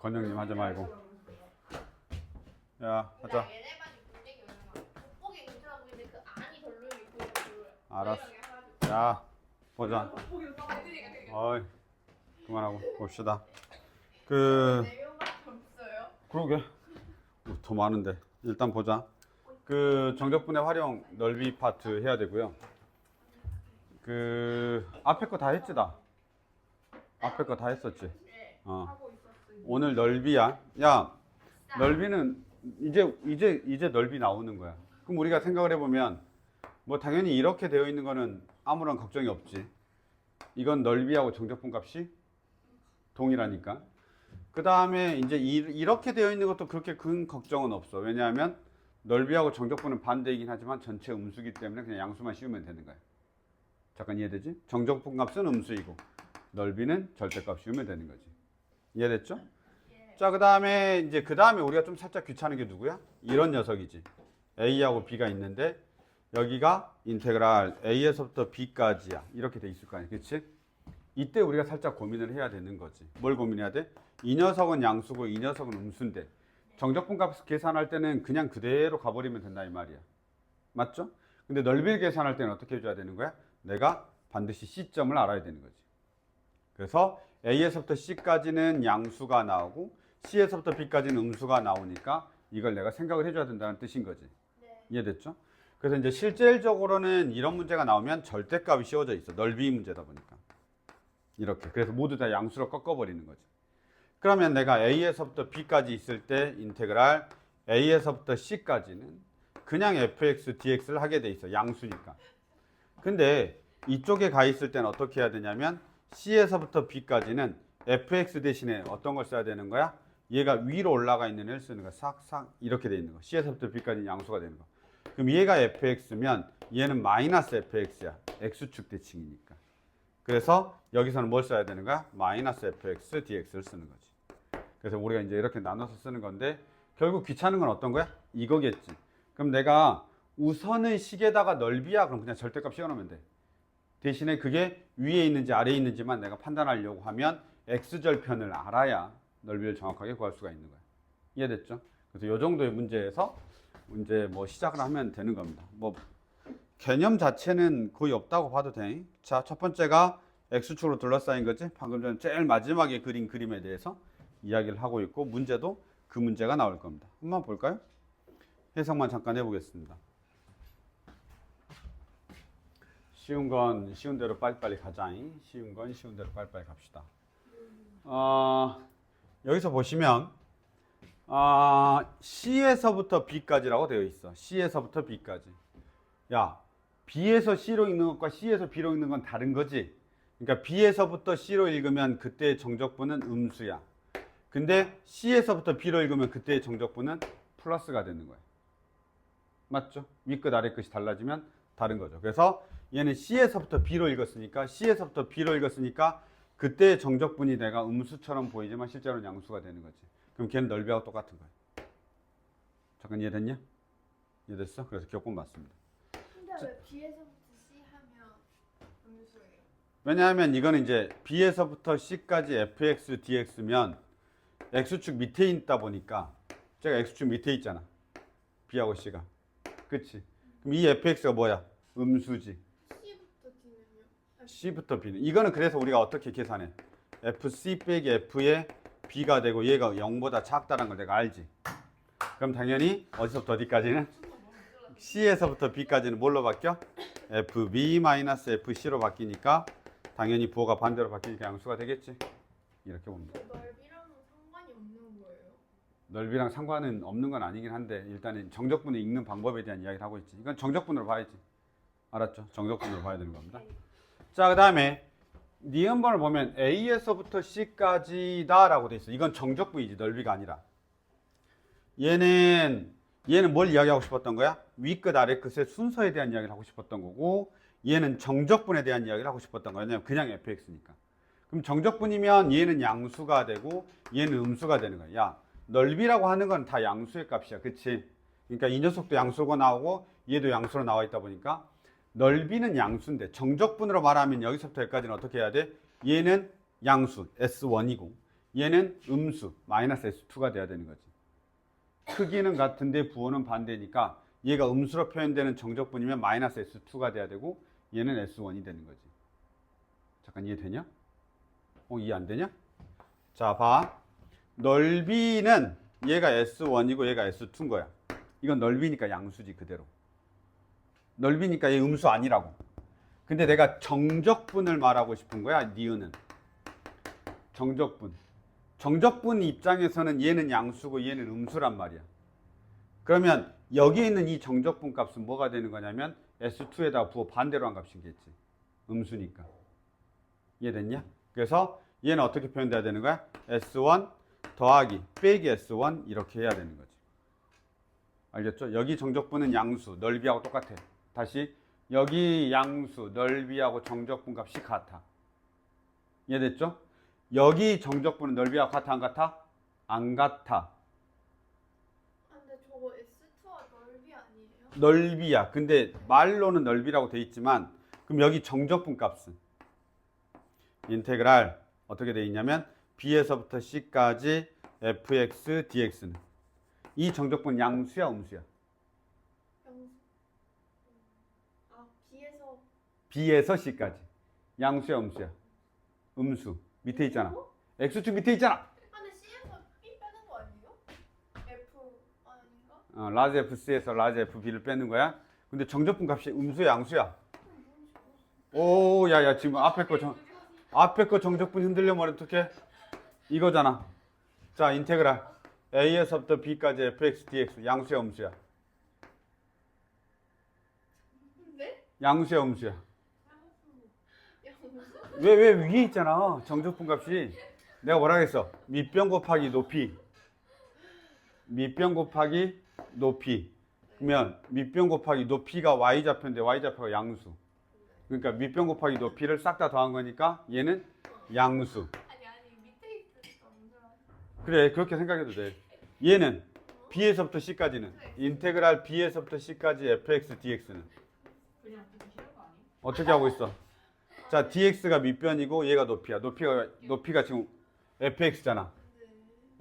건영님 하지 말고. 야, 하자. 얘네반이 분쟁이 얼마 돋보기 괜찮아 보이는데 그 안이 별로인 그 알았어. 자, 보자. 돋보기로 써버리니까 되게 어이, 그만하고 봅시다. 4명밖에 없어요. 그러게. 더 많은데. 일단 보자. 정적분의 활용 넓이 파트 해야 되고요. 앞에 거 다 했지, 다. 앞에 거 다 했었지. 네. 어. 하고 있었어요. 오늘 넓이야. 야, 넓이는 이제 넓이 나오는 거야. 그럼 우리가 생각을 해보면 뭐 당연히 이렇게 되어 있는 거는 아무런 걱정이 없지. 이건 넓이하고 정적분 값이 동일하니까. 그 다음에 이제 이렇게 되어 있는 것도 그렇게 큰 걱정은 없어. 왜냐하면 넓이하고 정적분은 반대이긴 하지만 전체 음수기 때문에 그냥 양수만 씌우면 되는 거야. 잠깐 이해되지? 정적분 값은 음수이고 넓이는 절대값 씌우면 되는 거지. 이해됐죠? 자, 그 다음에 우리가 좀 살짝 귀찮은 게 누구야? 이런 녀석이지. A하고 B가 있는데 여기가 인테그랄 A에서부터 B까지야. 이렇게 돼 있을 거 아니야. 그치? 이때 우리가 살짝 고민을 해야 되는 거지. 뭘 고민해야 돼? 이 녀석은 양수고 이 녀석은 음수인데 정적분 값 계산할 때는 그냥 그대로 가버리면 된다 이 말이야. 맞죠? 근데 넓이를 계산할 때는 어떻게 해줘야 되는 거야? 내가 반드시 C점을 알아야 되는 거지. 그래서 A에서부터 C까지는 양수가 나오고 C에서부터 B까지는 음수가 나오니까 이걸 내가 생각을 해줘야 된다는 뜻인 거지. 네. 이해됐죠? 그래서 이제 실질적으로는 이런 문제가 나오면 절대값이 씌워져 있어. 넓이 문제다 보니까. 이렇게. 그래서 모두 다 양수로 꺾어버리는 거지. 그러면 내가 A에서부터 B까지 있을 때 인테그랄 A에서부터 C까지는 그냥 fx, dx를 하게 돼 있어. 양수니까. 근데 이쪽에 가 있을 때는 어떻게 해야 되냐면 C에서부터 B까지는 fx 대신에 어떤 걸 써야 되는 거야? 얘가 위로 올라가 있는 애를 쓰는 거야. 싹싹 이렇게 돼 있는 거. C에서부터 B까지는 양수가 되는 거. 그럼 얘가 fx면 얘는 마이너스 fx야. x축 대칭이니까. 그래서 여기서는 뭘 써야 되는 거야? 마이너스 fx dx를 쓰는 거지. 그래서 우리가 이제 이렇게 나눠서 쓰는 건데 결국 귀찮은 건 어떤 거야? 이거겠지. 그럼 내가 우선은 식에다가 넓이야. 그럼 그냥 절대값 씌워놓으면 돼. 대신에 그게 위에 있는지 아래에 있는지만 내가 판단하려고 하면 x절편을 알아야 넓이를 정확하게 구할 수가 있는 거야. 이해됐죠? 그래서 이 정도의 문제에서 이제 뭐 시작을 하면 되는 겁니다. 뭐 개념 자체는 거의 없다고 봐도 돼. 자, 첫 번째가 x축으로 둘러싸인 거지. 방금 전에 제일 마지막에 그린 그림에 대해서 이야기를 하고 있고 문제도 그 문제가 나올 겁니다. 한번 볼까요? 해석만 잠깐 해보겠습니다. 쉬운 건 쉬운 대로 빨리빨리 가자. 쉬운 건 쉬운 대로 빨리빨리 갑시다. 여기서 보시면 C에서부터 B까지라고 되어 있어. C에서부터 B까지. 야, B에서 C로 읽는 것과 C에서 B로 읽는 건 다른 거지. 그러니까 B에서부터 C로 읽으면 그때의 정적분은 음수야. 근데 C에서부터 B로 읽으면 그때의 정적분은 플러스가 되는 거야. 맞죠? 윗끝 아래끝이 달라지면 다른 거죠. 그래서 얘는 C에서부터 B로 읽었으니까 그때의 정적분이 내가 음수처럼 보이지만 실제로는 양수가 되는 거지. 그럼 걔는 넓이하고 똑같은 거야. 잠깐 이해됐냐? 이해됐어? 그래서 기억분 맞습니다. 근데 왜 B에서부터 C 하면 음수예요? 왜냐하면 이거는 이제 B에서부터 C까지 fx, dx면 x축 밑에 있다 보니까 제가 x축 밑에 있잖아. B하고 C가. 그치? 그럼 이 fx가 뭐야? 음수지. C부터 D는요? C부터 B는. 이거는 그래서 우리가 어떻게 계산해? FC 빼기 F에 B가 되고 얘가 0보다 작다는 걸 내가 알지. 그럼 당연히 어디서부터 어디까지는? C에서부터 B까지는 뭘로 바뀌어? FB-FC로 바뀌니까 당연히 부호가 반대로 바뀌니까 양수가 되겠지. 이렇게 봅니다. 넓이랑은 상관이 없는 거예요? 넓이랑 상관은 없는 건 아니긴 한데 일단은 정적분을 읽는 방법에 대한 이야기를 하고 있지. 이건 정적분으로 봐야지. 알았죠? 정적분으로 봐야 되는 겁니다. 자, 그 다음에 니은번을 보면 A에서부터 C까지다 라고 돼 있어. 이건 정적분이지 넓이가 아니라. 얘는 뭘 이야기하고 싶었던 거야? 윗끝 아래끝의 순서에 대한 이야기를 하고 싶었던 거고 얘는 정적분에 대한 이야기를 하고 싶었던 거야. 왜냐면 그냥 fx니까. 그럼 정적분이면 얘는 양수가 되고 얘는 음수가 되는 거야. 야, 넓이라고 하는 건 다 양수의 값이야. 그치? 그러니까 이 녀석도 양수가 나오고 얘도 양수로 나와 있다 보니까 넓이는 양수인데 정적분으로 말하면 여기서부터 여기까지는 어떻게 해야 돼? 얘는 양수 S1이고 얘는 음수 마이너스 S2가 돼야 되는 거지. 크기는 같은데 부호는 반대니까 얘가 음수로 표현되는 정적분이면 마이너스 S2가 돼야 되고 얘는 S1이 되는 거지. 잠깐 이해되냐? 이해 안 되냐? 자, 봐. 넓이는 얘가 S1이고 얘가 S2인 거야. 이건 넓이니까 양수지 그대로. 넓이니까 얘 음수 아니라고. 근데 내가 정적분을 말하고 싶은 거야. 니은은. 정적분. 정적분 입장에서는 얘는 양수고 얘는 음수란 말이야. 그러면 여기 있는 이 정적분 값은 뭐가 되는 거냐면 S2에다가 부호 반대로 한 값이겠지. 음수니까. 이해됐냐? 그래서 얘는 어떻게 표현돼야 되는 거야? S1 더하기 빼기 S1 이렇게 해야 되는 거지. 알겠죠? 여기 정적분은 양수, 넓이하고 똑같아. 다시 여기 양수, 넓이하고 정적분 값이 같아. 이해됐죠? 여기 정적분은 넓이하고 같아 안 같아? 안 같아. 근데 저거 S2와 넓이 아니에요? 넓이야. 근데 말로는 넓이라고 돼 있지만 그럼 여기 정적분 값은 인테그랄 어떻게 돼 있냐면 B에서부터 C까지 fx dx는 이 정적분 양수야 음수야? 양수. 아, B에서 B에서 C까지 양수야 음수야? 음수. 밑에 있잖아. X축 밑에 있잖아. 아, 근데 C에서 B 빼는 거 아니에요? F 아닌가? 라지 FC에서 라지 FB를 빼는 거야. 근데 정적분 값이 음수야 양수야? 오, 야, 지금 앞에 거 정적분 흔들려 버리면 어떡해? 이거잖아. 자, 인테그랄 A에서부터 B까지 fx dx 양수야 음수야? 네? 양수야 음수야? 양수? 왜 위에 있잖아 정적분 값이. 내가 뭐라 그랬어? 밑변 곱하기 높이. 밑변 곱하기 높이. 그러면 밑변 곱하기 높이가 y좌표인데 y좌표가 양수. 그러니까 밑변 곱하기 높이를 싹 다 더한 거니까 얘는 양수. 아니 밑에 있으니까 엄청. 그래 그렇게 생각해도 돼. 얘는 B에서부터 C까지는 인테그랄 B에서부터 C까지 fx dx는 그냥 그렇게 싫은 거 아니에요? 어떻게 하고 있어? 자 dx가 밑변이고 얘가 높이야. 높이가 지금 fx잖아.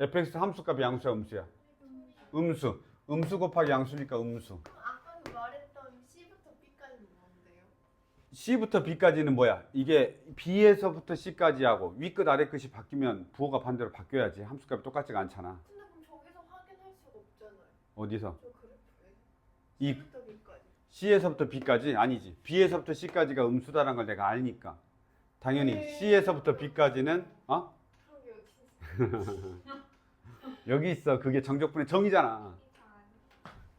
fx 함수값이 양수야 음수야? 음수. 음수 곱하기 양수니까 음수. 아까 말했던 C부터 B까지는 뭔데요? C부터 B까지는 뭐야? 이게 B에서부터 C까지 하고 위끝 아래끝이 바뀌면 부호가 반대로 바뀌어야지. 함수값이 똑같지가 않잖아. 근데 그럼 저기서 확인할 수가 없잖아요. 어디서? 저 그래프에. 이 C부터 B까지. C에서부터 B까지? 아니지. B에서부터 C까지가 음수다라는 걸 내가 아니까. 당연히 네. C에서부터 B까지는 그럼 여기 있어. 여기 있어. 그게 정적분의 정이잖아.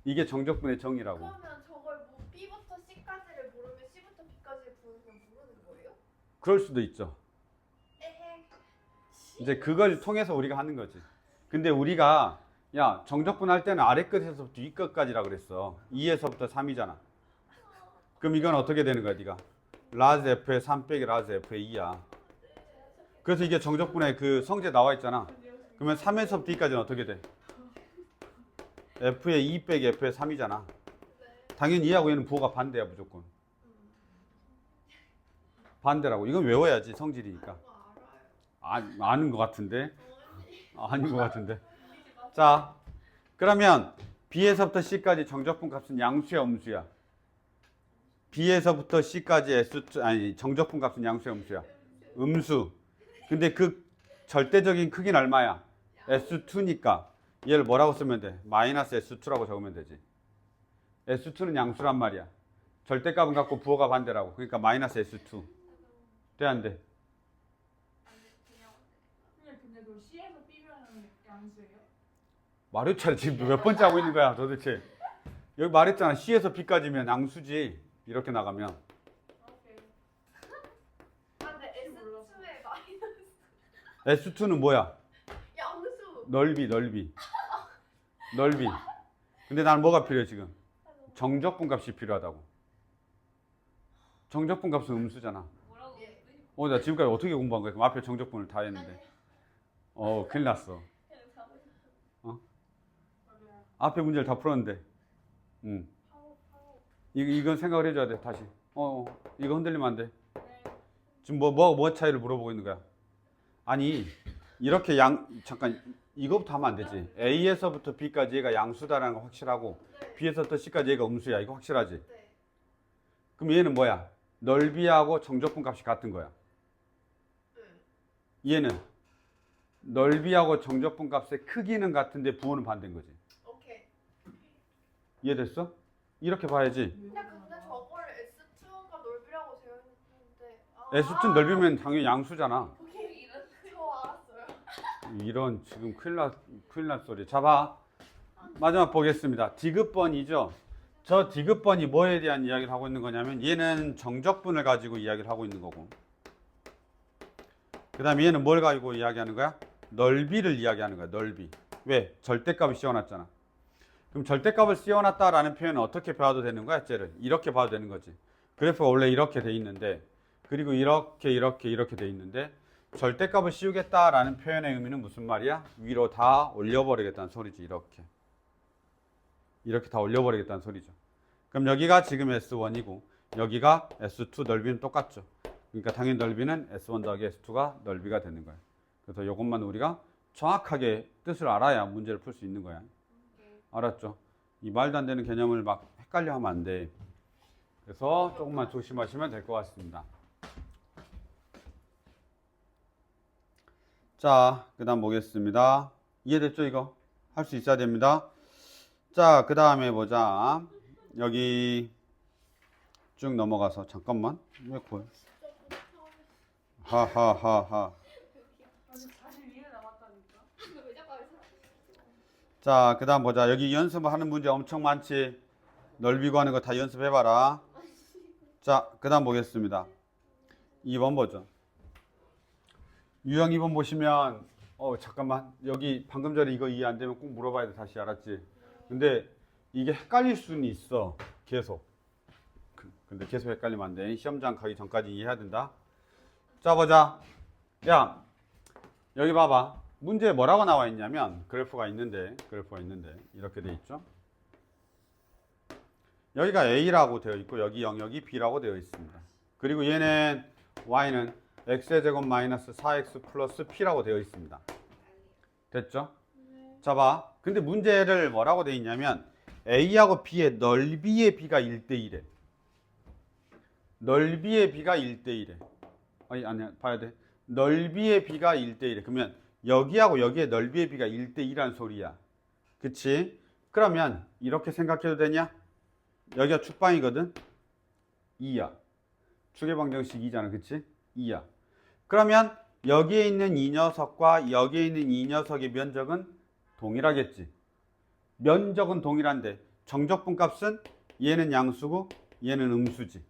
이게 정적분의 정이라고. 그러면 저걸 뭐 B부터 C까지를 모르면 C부터 B까지를 부르면 모르는 거예요? 그럴 수도 있죠. 에헤. 이제 그걸 통해서 우리가 하는 거지. 근데 우리가 야 정적분 할 때는 아래 끝에서부터 위 끝까지라 그랬어. 2에서부터 3이잖아. 그럼 이건 어떻게 되는 거야, 네가? 라지 F의 3 빼기 라지 F의 2야. 그래서 이게 정적분의 그 성제 나와 있잖아. 그러면 3에서부터 2까지는 어떻게 돼? F의 2 빼기 F의 3이잖아. 당연히 2하고 얘는 부호가 반대야 무조건. 반대라고. 이건 외워야지 성질이니까. 그거 알아요. 아는 것 같은데. 아니. 아닌 것 같은데. 자, 그러면 B에서부터 C까지 정적분 값은 양수야 음수야? B에서부터 C까지 정적분 값은 양수야 음수야? 음수. 근데 그 절대적인 크기는 얼마야? S2니까 얘를 뭐라고 쓰면 돼? 마이너스 S2라고 적으면 되지. S2는 양수란 말이야. 절대값은 갖고 부호가 반대라고. 그러니까 마이너스 S2. 돼 안 돼? 근데 그 C에서 B면 양수예요? 말했잖아. 지금 몇 번째 하고 있는 거야 도대체. 여기 말했잖아. C에서 B까지면 양수지. 이렇게 나가면. 오케이. 아, 근데 S2에 마이너스. S2는 뭐야? 양수. 넓이. 근데 나는 뭐가 필요해 지금? 정적분 값이 필요하다고. 정적분 값은 음수잖아. 뭐라고? 나 지금까지 어떻게 공부한 거야? 그럼 앞에 정적분을 다 했는데. 큰일 났어. 앞에 문제를 다 풀었는데. 이건 생각을 해줘야 돼 다시. 이거 흔들리면 안 돼. 지금 뭐 차이를 물어보고 있는 거야? 아니 이렇게 잠깐 이거부터 하면 안 되지. A에서부터 B까지 얘가 양수다라는 거 확실하고 네. B에서부터 C까지 얘가 음수야. 이거 확실하지? 네. 그럼 얘는 뭐야? 넓이하고 정적분 값이 같은 거야. 얘는 넓이하고 정적분 값의 크기는 같은데 부호는 반대인 거지. 오케이. 이해됐어? 이렇게 봐야지. 근데 저거를 S2가 넓이라고 되어 있는데. S2 넓이면 당연히 양수잖아. 오케이. 저 알았어요. 이런 지금 큰일 날 소리. 자, 봐. 마지막 보겠습니다. 디귿번이죠. 저 디귿번이 뭐에 대한 이야기를 하고 있는 거냐면 얘는 정적분을 가지고 이야기를 하고 있는 거고 그 다음에 얘는 뭘 가지고 이야기하는 거야? 넓이를 이야기하는 거야. 넓이. 왜? 절대값을 씌워놨잖아. 그럼 절대값을 씌워놨다라는 표현은 어떻게 봐도 되는 거야? 쟤를 이렇게 봐도 되는 거지. 그래프가 원래 이렇게 돼 있는데 그리고 이렇게 돼 있는데 절대값을 씌우겠다라는 표현의 의미는 무슨 말이야? 위로 다 올려버리겠다는 소리지. 이렇게 다 올려버리겠다는 소리죠. 그럼 여기가 지금 S1이고 여기가 S2 넓이는 똑같죠. 그러니까 당연 넓이는 S1 더하기 S2가 넓이가 되는 거야. 그래서 이것만 우리가 정확하게 뜻을 알아야 문제를 풀 수 있는 거야. 알았죠? 이 말도 안 되는 개념을 막 헷갈려 하면 안 돼. 그래서 조금만 조심하시면 될 것 같습니다. 자, 그 다음 보겠습니다. 이해됐죠, 이거? 할 수 있어야 됩니다. 자, 그 다음에 보자. 여기 쭉 넘어가서, 잠깐만. 왜 콜? 하하하하. 아직 42회 남았다니까. 왜 자꾸 하세요? 자, 그 다음 보자. 여기 연습하는 문제 엄청 많지? 넓이 구하는 거 다 연습해봐라. 자, 그 다음 보겠습니다. 2번 보죠. 유형 2번 보시면, 잠깐만. 여기 방금 전에 이거 이해 안 되면 꼭 물어봐야 돼. 다시 알았지? 근데 이게 헷갈릴 수는 있어. 계속. 근데 계속 헷갈리면 안 돼. 시험장 가기 전까지 이해해야 된다. 자, 보자. 야, 여기 봐봐. 문제에 뭐라고 나와 있냐면 그래프가 있는데 이렇게 돼 있죠. 여기가 A라고 되어 있고 여기 영역이 B라고 되어 있습니다. 그리고 얘는 Y는 X의 제곱 마이너스 4X 플러스 P라고 되어 있습니다. 됐죠? 자, 봐. 근데 문제를 뭐라고 되어 있냐면 A하고 B의 넓이의 B가 1대1에 넓이의 B가 1대1에 아니야, 봐야 돼. 넓이의 B가 1대1에 그러면 여기하고 여기의 넓이의 B가 1대2라는 소리야. 그치? 그러면 이렇게 생각해도 되냐? 여기가 축방이거든? 2야. 축의 방정식 2잖아. 그치? 2야. 그러면 여기에 있는 이 녀석과 여기에 있는 이 녀석의 면적은 동일하겠지. 면적은 동일한데 정적분 값은 얘는 양수고 얘는 음수지.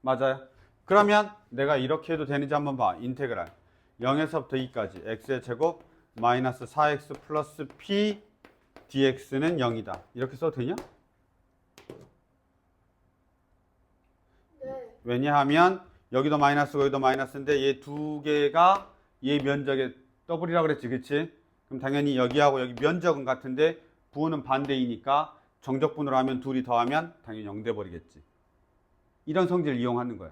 맞아요? 그러면 내가 이렇게 해도 되는지 한번 봐. 인테그랄 0에서부터 2까지 x의 제곱 마이너스 4x 플러스 p dx는 0이다. 이렇게 써도 되냐? 네. 왜냐하면 여기도 마이너스고 여기도 마이너스인데 얘 두 개가 얘 면적의 더블이라고 그랬지. 그치? 그럼 당연히 여기하고 여기 면적은 같은데 부호는 반대이니까 정적분으로 하면 둘이 더하면 당연히 0 돼버리겠지. 이런 성질을 이용하는 거야.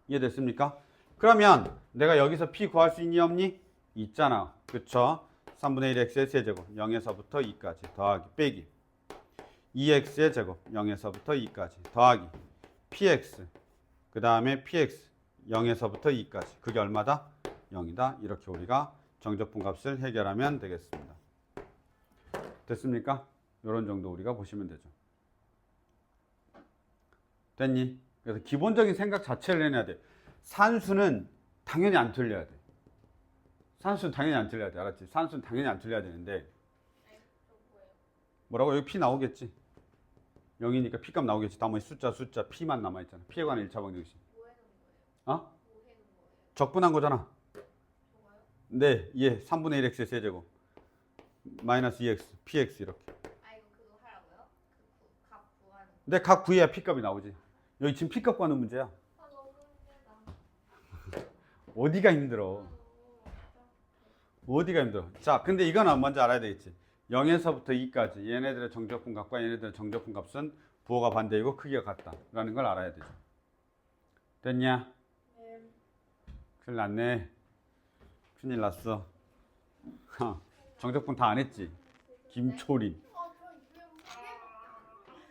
이해됐습니까? 그러면 내가 여기서 p 구할 수 있니 없니? 있잖아. 그쵸? 3분의 1 x의 세제곱 0에서부터 2까지 더하기 빼기 2x의 제곱 0에서부터 2까지 더하기 px 그 다음에 px 0에서부터 2까지 그게 얼마다? 0이다. 이렇게 우리가 정적분 값을 해결하면 되겠습니다. 됐습니까? 이런 정도 우리가 보시면 되죠. 됐니? 그래서 기본적인 생각 자체를 해내야 돼. 산수는 당연히 안 틀려야 돼. 산수는 당연히 안 틀려야 돼. 알았지? 산수는 당연히 안 틀려야 되는데 뭐라고? 여기 p 나오겠지. 0이니까 p 값 나오겠지. 나머지 숫자 p만 남아있잖아. p에 관한 1차 방정식. 어? 적분한 거잖아. 네, 예, 3분의 1x의 세제곱 마이너스 2x, px 이렇게. 아 이거 그거 하라고요? 값 구하는. 근데 각 구해야 p값이 나오지. 여기 지금 p값 구하는 문제야. 아 너무 힘들다. 어디가 힘들어? 어디가 힘들어? 자, 근데 이거는 먼저 알아야 되겠지. 0에서부터 2까지 얘네들의 정적분 값과 얘네들의 정적분 값은 부호가 반대이고 크기가 같다라는 걸 알아야 되죠. 됐냐? 네. 큰일 났네. 큰일 났어. 정적분 다 안 했지? 김초린. 저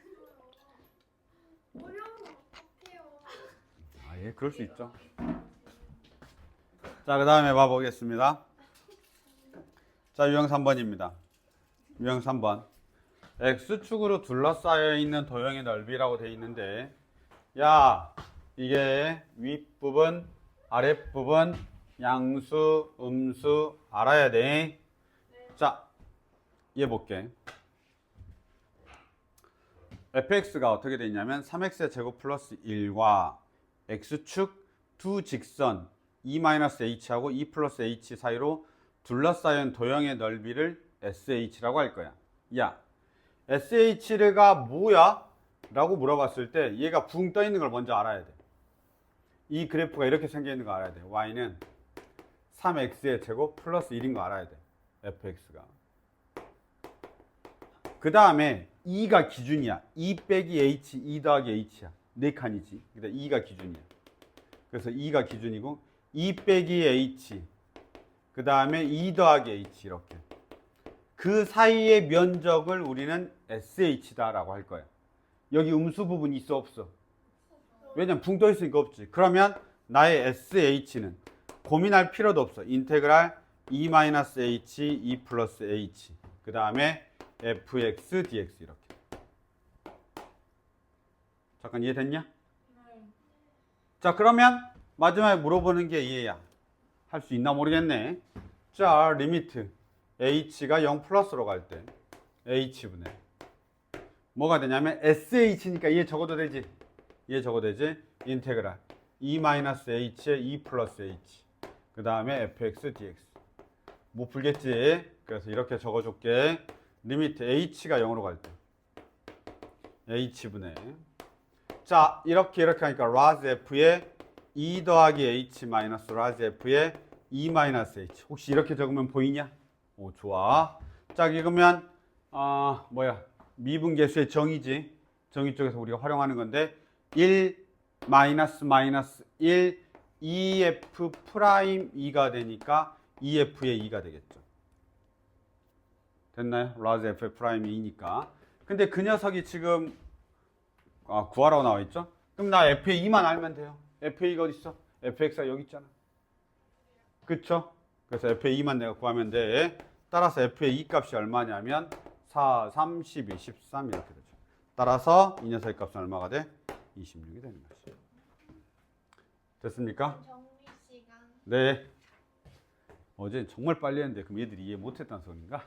유형 3개밖에 어려운 거 어떡해요. 아, 예, 그럴 수 있죠. 자, 그 다음에 봐보겠습니다. 자, 유형 3번입니다. 유형 3번. X축으로 둘러싸여 있는 도형의 넓이라고 되어 있는데, 야, 이게 윗부분, 아랫부분, 양수, 음수 알아야 돼. 자, 얘 볼게. fx가 어떻게 되어 있냐면 3x의 제곱 플러스 1과 x축 두 직선 e-h하고 e 플러스 h 사이로 둘러싸인 도형의 넓이를 sh라고 할 거야. 야, sh가 뭐야? 라고 물어봤을 때 얘가 붕 떠 있는 걸 먼저 알아야 돼. 이 그래프가 이렇게 생겨 있는 거 알아야 돼. y는 3x의 제곱 플러스 1인 거 알아야 돼. fx가. 그 다음에 2가 기준이야. 2 빼기 h, 2 더하기 h야. 네 칸이지. 그러니까 2가 기준이야. 그래서 2가 기준이고 2 빼기 h, 그 다음에 2 더하기 h 이렇게. 그 사이의 면적을 우리는 sh다라고 할 거야. 여기 음수 부분이 있어 없어? 왜냐면 붕 떠 있으니까 없지. 그러면 나의 sh는 고민할 필요도 없어. 인테그랄 e-h, e 플러스 h. 그 다음에 fx, dx 이렇게. 잠깐 이해됐냐? 네. 자, 그러면 마지막에 물어보는 게 얘야. 할 수 있나 모르겠네. 자, 리미트 h가 0 플러스로 갈 때 h분의 뭐가 되냐면 sh니까 얘 적어도 되지. 얘 적어도 되지. 인테그랄 e-h에 e 플러스 h. 그 다음에 fx, dx. 못 풀겠지? 그래서 이렇게 적어줄게. 리미트 h가 0으로 갈 때 h분의 자, 이렇게 하니까 라즈 f에 e 더하기 h 마이너스 라즈 f에 e 마이너스 h. 혹시 이렇게 적으면 보이냐? 오, 좋아. 자, 읽으면 미분계수의 정의지. 정의 쪽에서 우리가 활용하는 건데 1 마이너스 마이너스 1 EF 프라임 2가 되니까 EF의 2가 되겠죠. 됐나요? 라즈 F 프라임이 2니까. 근데 그 녀석이 지금 구하라고 나와 있죠? 그럼 나 F의 2만 알면 돼요. F의 2가 어디 있어? FX가 여기 있잖아. 그쵸? 그래서 F의 2만 내가 구하면 돼. 따라서 F의 2 값이 얼마냐면 4, 3, 12, 13 이렇게 되죠. 따라서 이 녀석의 값은 얼마가 돼? 26이 되는 거지. 됐습니까? 정리 시간. 네. 어제 정말 빨리 했는데 그럼 얘들이 이해 못했다는 소린가?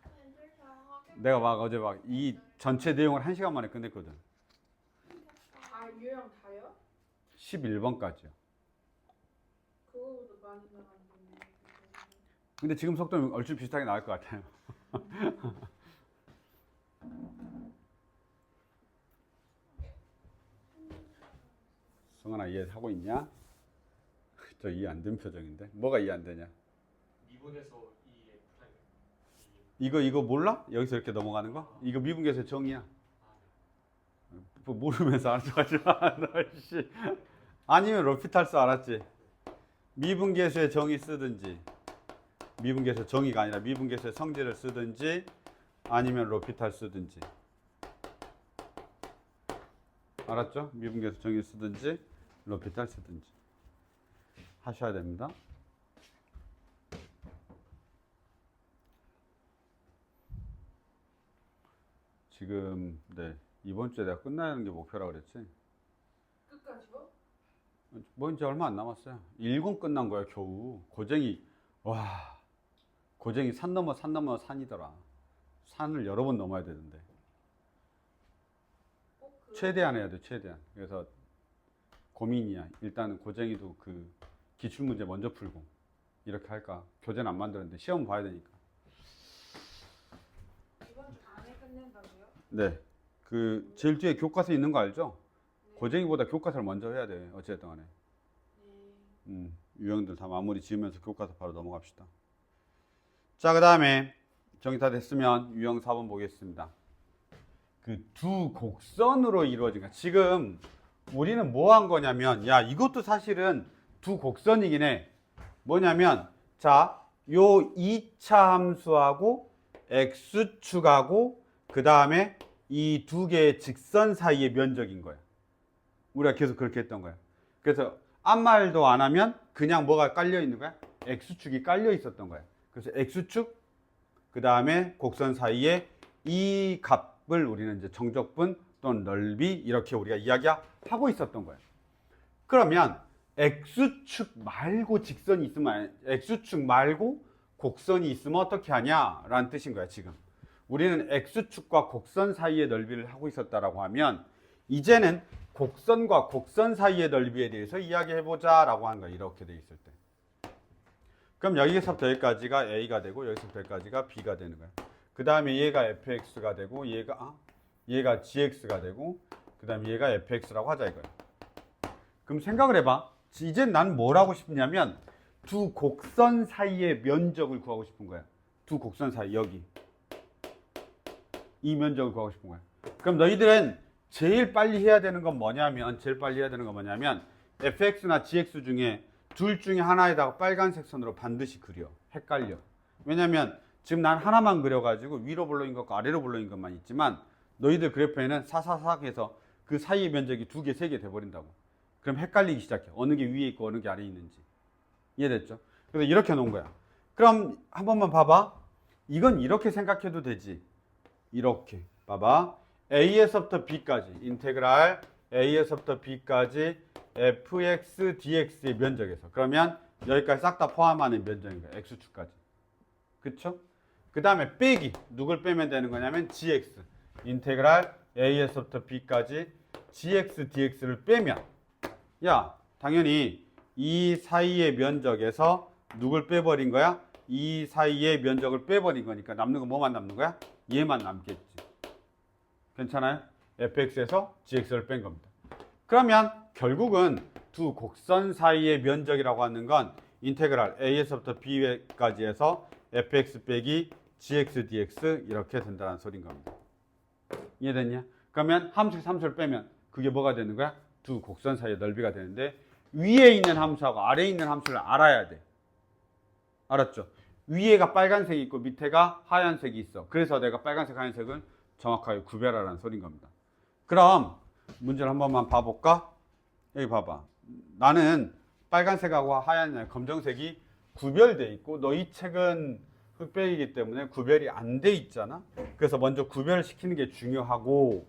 애들 다 하게. 내가 막 어제 막 이 전체 내용을 1시간 만에 끝냈거든. 아, 유형 다요? 11번까지요. 그거보다 많이 나갔는데. 근데 지금 속도는 얼추 비슷하게 나올 것 같아요. 성환아, 이해하고 있냐? 저 이해 안 된 표정인데. 뭐가 이해 안 되냐? 미분에서 이 프라임 이거 몰라? 여기서 이렇게 넘어가는 거? 이거 미분계수의 정의야. 뭐 모르면서 아는 척하지 마. 너 씨. 아니면 로피탈스 알았지? 미분계수의 정의 쓰든지, 미분계수의 정의가 아니라 미분계수의 성질을 쓰든지, 아니면 로피탈 쓰든지. 알았죠? 미분계수 정의 쓰든지, 로피탈 쓰든지 하셔야 됩니다. 지금 이번 주에 내가 끝나는 게 목표라고 그랬지. 끝까지요? 뭐 이제 얼마 안 남았어요. 1군 끝난 거야 겨우. 고쟁이 산 넘어 산 넘어 산이더라. 산을 여러 번 넘어야 되는데 꼭 그거? 최대한 해야 돼. 최대한. 그래서 고민이야. 일단은 고쟁이도 그 기출문제 먼저 풀고 이렇게 할까. 교재는 안 만들었는데 시험 봐야 되니까. 이번 주 안에 끝낸다고요? 네. 그 제일 뒤에 교과서 있는 거 알죠? 고쟁이보다 교과서를 먼저 해야 돼. 어쨌든 간에. 네. 유형들 다 마무리 지으면서 교과서 바로 넘어갑시다. 자, 그 다음에 정리 다 됐으면 유형 4번 보겠습니다. 그 두 곡선으로 이루어진 거. 지금 우리는 뭐 한 거냐면, 야, 이것도 사실은 두 곡선이긴 해. 뭐냐면 자, 요 2차 함수하고 x축하고 그 다음에 이 두 개의 직선 사이의 면적인 거야. 우리가 계속 그렇게 했던 거야. 그래서 아무 말도 안 하면 그냥 뭐가 깔려 있는 거야? x축이 깔려 있었던 거야. 그래서 x축 그 다음에 곡선 사이에 이 값을 우리는 이제 정적분 또는 넓이 이렇게 우리가 이야기하고 있었던 거야. 그러면 x축 말고 직선이 있으면 x축 말고 곡선이 있으면 어떻게 하냐라는 뜻인 거야. 지금 우리는 x축과 곡선 사이의 넓이를 하고 있었다라고 하면 이제는 곡선과 곡선 사이의 넓이에 대해서 이야기해보자 라고 하는 거야. 이렇게 돼 있을 때. 그럼 여기서부터 여기까지가 a가 되고 여기서부터 여기까지가 b가 되는 거야. 그 다음에 얘가 fx가 되고 얘가 gx가 되고 그 다음에 얘가 fx라고 하자 이거야. 그럼 생각을 해봐. 이제 난 뭘 하고 싶냐면 두 곡선 사이의 면적을 구하고 싶은 거야. 두 곡선 사이 여기 이 면적을 구하고 싶은 거야. 그럼 너희들은 제일 빨리 해야 되는 건 뭐냐면 fx나 gx 중에 둘 중에 하나에다가 빨간색 선으로 반드시 그려. 헷갈려. 왜냐면 지금 난 하나만 그려가지고 위로 블록인 것과 아래로 블록인 것만 있지만 너희들 그래프에는 사사삭 해서 그 사이의 면적이 2개, 3개 돼버린다고. 그럼 헷갈리기 시작해. 어느 게 위에 있고 어느 게 아래에 있는지. 이해됐죠? 그래서 이렇게 놓은 거야. 그럼 한 번만 봐봐. 이건 이렇게 생각해도 되지. 이렇게. 봐봐. a에서부터 b까지 인테그랄 a에서부터 b까지 fx dx의 면적에서 그러면 여기까지 싹 다 포함하는 면적인 거야. x축까지. 그쵸? 그 다음에 빼기. 누굴 빼면 되는 거냐면 gx 인테그랄 a에서부터 b까지 gx dx를 빼면 야 당연히 이 사이의 면적에서 누굴 빼버린 거야? 이 사이의 면적을 빼버린 거니까 남는 거 뭐만 남는 거야? 얘만 남겠지. 괜찮아요? fx에서 gx를 뺀 겁니다. 그러면 결국은 두 곡선 사이의 면적이라고 하는 건 인테그랄 a에서부터 b까지 해서 fx 빼기 gx dx 이렇게 된다는 소리인 겁니다. 이해됐냐? 그러면 함수를 빼면 그게 뭐가 되는 거야? 두 곡선 사이의 넓이가 되는데 위에 있는 함수하고 아래에 있는 함수를 알아야 돼. 알았죠? 위에가 빨간색이 있고 밑에가 하얀색이 있어. 그래서 내가 빨간색, 하얀색을 정확하게 구별하라는 소리인 겁니다. 그럼 문제를 한 번만 봐볼까? 여기 봐봐. 나는 빨간색하고 하얀 검정색이 구별돼 있고 너희 책은 흑백이기 때문에 구별이 안 돼 있잖아. 그래서 먼저 구별시키는 게 중요하고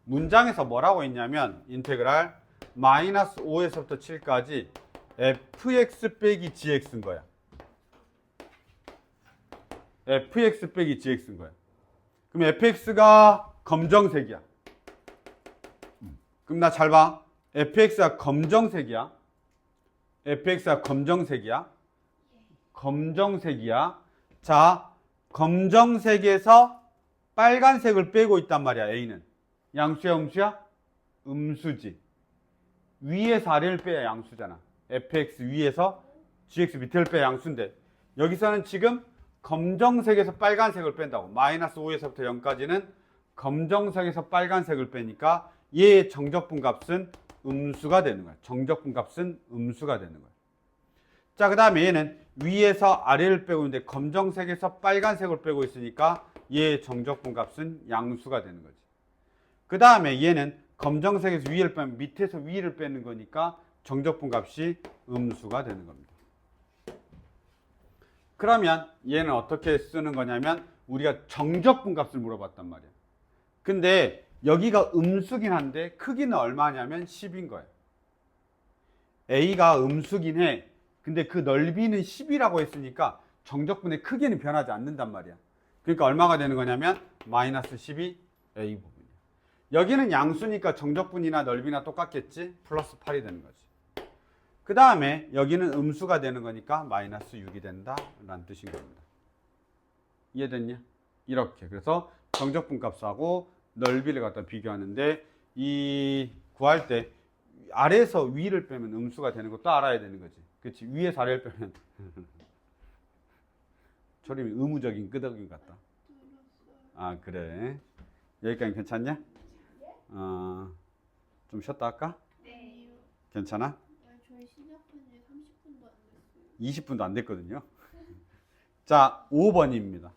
문장에서 뭐라고 했냐면 인테그랄 마이너스 5에서부터 7까지 fx 빼기 gx인 거야. fx 빼기 gx인 거야. 그럼 fx가 검정색이야. 그럼 나 잘 봐. fx가 검정색이야. fx가 검정색이야. 검정색이야. 자, 검정색에서 빨간색을 빼고 있단 말이야. a는. 양수야, 음수야? 음수지. 위에서 아래를 빼야 양수잖아. fx 위에서 gx 밑에를 빼야 양수인데 여기서는 지금 검정색에서 빨간색을 뺀다고. 마이너스 5에서부터 0까지는 검정색에서 빨간색을 빼니까 얘의 정적분 값은 음수가 되는 거야. 정적분 값은 음수가 되는 거야. 자, 그 다음에 얘는 위에서 아래를 빼고 있는데 검정색에서 빨간색을 빼고 있으니까 얘의 정적분 값은 양수가 되는 거지. 그 다음에 얘는 검정색에서 위를 빼면 밑에서 위를 빼는 거니까 정적분 값이 음수가 되는 겁니다. 그러면 얘는 어떻게 쓰는 거냐면 우리가 정적분 값을 물어봤단 말이야. 근데 여기가 음수긴 한데 크기는 얼마냐면 10인 거예요. A가 음수긴 해. 근데 그 넓이는 10이라고 했으니까 정적분의 크기는 변하지 않는단 말이야. 그러니까 얼마가 되는 거냐면 마이너스 10이 A 부분이야. 여기는 양수니까 정적분이나 넓이나 똑같겠지? 플러스 8이 되는 거지. 그 다음에 여기는 음수가 되는 거니까 마이너스 6이 된다 라는 뜻인 겁니다. 이해됐냐? 이렇게. 그래서 정적분 값하고 넓이를 갖다 비교하는데 이 구할 때 아래에서 위를 빼면 음수가 되는 것도 알아야 되는 거지. 그렇지? 위에서 아래를 빼면 초림이 의무적인 끄덕임 같다. 아 그래. 여기까지 괜찮냐? 좀 쉬었다 할까? 네. 괜찮아? 저희 시작한 지 30분도 안 됐어요. 20분도 안 됐거든요. 자, 5번입니다.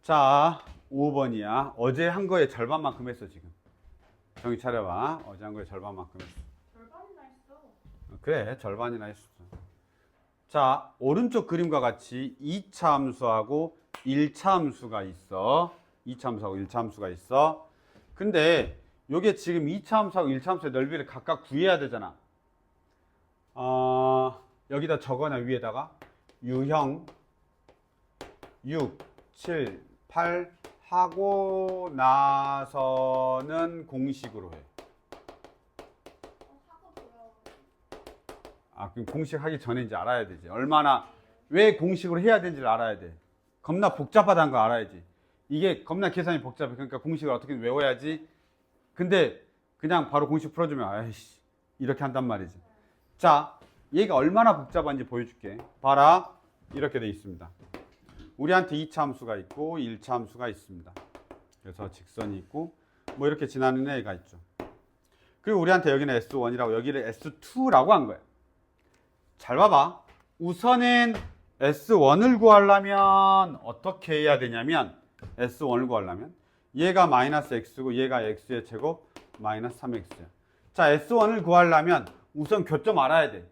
자, 5번이야. 어제 한 거의 절반만큼 했어, 지금. 정신 차려봐. 어제 한 거의 절반만큼 했어. 절반이나 했어. 그래, 절반이나 했어. 자, 오른쪽 그림과 같이 2차 함수하고 1차 함수가 있어. 2차 함수하고 1차 함수가 있어. 근데 요게 지금 2차 함수하고 1차 함수의 넓이를 각각 구해야 되잖아. 여기다 적어놔, 위에다가. 유형 6, 7, 8 하고 나서는 공식으로 해. 하고 돌아오고. 아, 그럼 공식 하기 전에 이제 알아야 되지. 얼마나, 왜 공식으로 해야 되는지를 알아야 돼. 겁나 복잡하다는 거 알아야지. 이게 겁나 계산이 복잡해. 그러니까 공식을 어떻게든 외워야지. 근데 그냥 바로 공식 풀어주면, 아이씨, 이렇게 한단 말이지. 자, 얘가 얼마나 복잡한지 보여줄게. 봐라. 이렇게 돼 있습니다. 우리한테 2차 함수가 있고 1차 함수가 있습니다. 그래서 직선이 있고 뭐 이렇게 지나는 애가 있죠. 그리고 우리한테 여기는 S1이라고 여기를 S2라고 한 거야. 잘 봐봐. 우선은 S1을 구하려면 어떻게 해야 되냐면 S1을 구하려면 얘가 마이너스 X고 얘가 X의 제곱 마이너스 3X야. 자, S1을 구하려면 우선 교점 알아야 돼.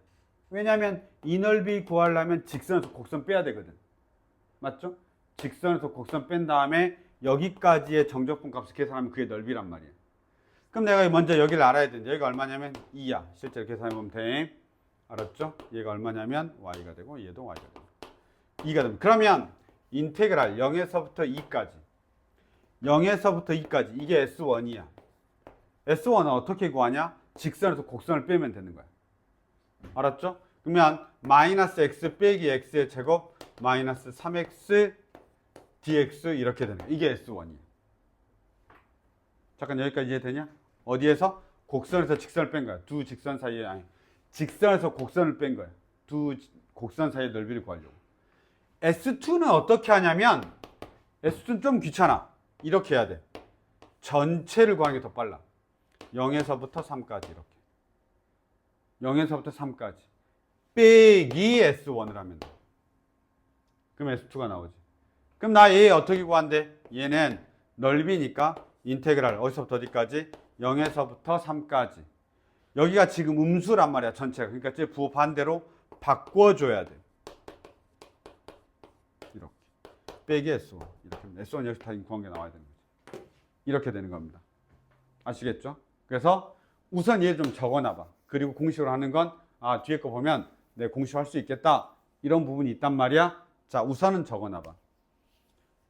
왜냐면 이 넓이 구하려면 직선에서 곡선 빼야 되거든. 맞죠? 직선에서 곡선 뺀 다음에 여기까지의 정적분 값을 계산하면 그게 넓이란 말이야. 그럼 내가 먼저 여기를 알아야 되는데 여기가 얼마냐면 2야. 실제로 계산해보면 돼. 알았죠? 얘가 얼마냐면 y가 되고 얘도 y가 되고 2가 됩니다. 그러면 인테그랄 0에서부터 2까지 0에서부터 2까지 이게 S1이야. S1은 어떻게 구하냐? 직선에서 곡선을 빼면 되는 거야. 알았죠? 그러면 마이너스 x 빼기 x의 제곱 마이너스 3x dx 이렇게 되는 거야. 이게 S1이야. 잠깐 여기까지 이해되냐? 어디에서? 곡선에서 직선을 뺀 거야. 두 직선 사이에 아니 직선에서 곡선을 뺀 거야. 두 곡선 사이의 넓이를 구하려고. S2는 어떻게 하냐면 S2는 좀 귀찮아. 이렇게 해야 돼. 전체를 구하는 게 더 빨라. 0에서부터 3까지 이렇게. 0에서부터 3까지. 빼기 S1을 하면 돼. 그럼 S2가 나오지. 그럼 나 얘 어떻게 구한대? 얘는 넓이니까 인테그랄 어디서부터 어디까지? 0에서부터 3까지. 여기가 지금 음수란 말이야, 전체가. 그러니까 제 부호 반대로 바꿔줘야 돼. 이렇게. 빼기 S1. 이렇게 하면 S1 여기서 다 구한 게 나와야 되는 거지. 이렇게 되는 겁니다. 아시겠죠? 그래서 우선 얘 좀 적어놔봐. 그리고 공식으로 하는 건, 아, 뒤에 거 보면 내 공식으로 할 수 있겠다. 이런 부분이 있단 말이야. 자, 우선은 적어놔봐.